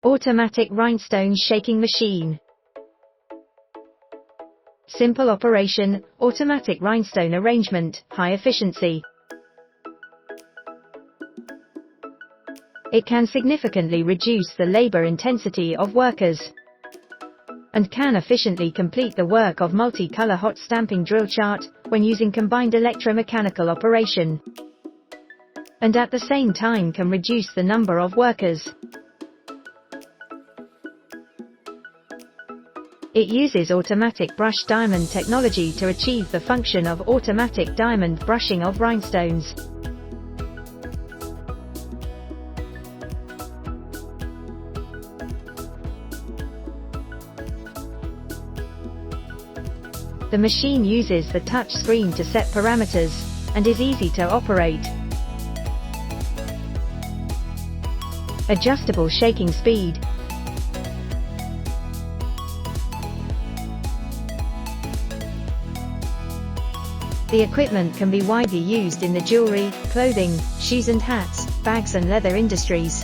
Automatic rhinestone shaking machine. Simple operation, automatic rhinestone arrangement, high efficiency. It can significantly reduce the labor intensity of workers and can efficiently complete the work of multi-color hot stamping drill chart when using combined electromechanical operation, and at the same time can reduce the number of workers. It uses automatic brush diamond technology to achieve the function of automatic diamond brushing of rhinestones. The machine uses the touch screen to set parameters, and is easy to operate. Adjustable shaking speed. The equipment can be widely used in the jewelry, clothing, shoes and hats, bags and leather industries.